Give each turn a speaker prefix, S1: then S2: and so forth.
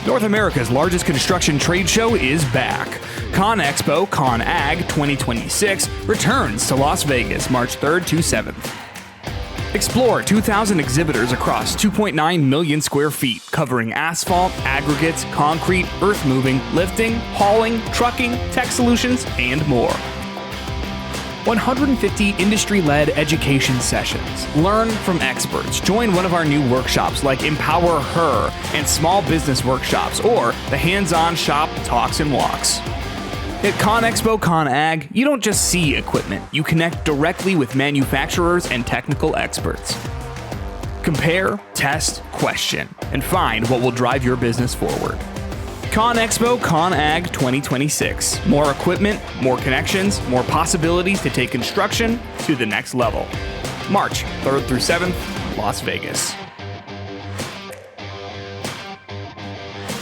S1: North America's largest construction trade show is back. CONEXPO-CON-AGG 2026 returns to Las Vegas March 3rd to 7th. Explore 2,000 exhibitors across 2.9 million square feet, covering asphalt, aggregates, concrete, earth moving, lifting, hauling, trucking, tech solutions, and more. 150 industry-led education sessions. Learn from experts. Join one of our new workshops like EmpowerHER and small business workshops, or the hands-on shop talks and walks. At CONEXPO-CON-AGG, you don't just see equipment, you connect directly with manufacturers and technical experts. Compare, test, question, and find what will drive your business forward. CONEXPO-CON-AGG 2026. More equipment, more connections, more possibilities to take construction to the next level. March 3rd through 7th, Las Vegas.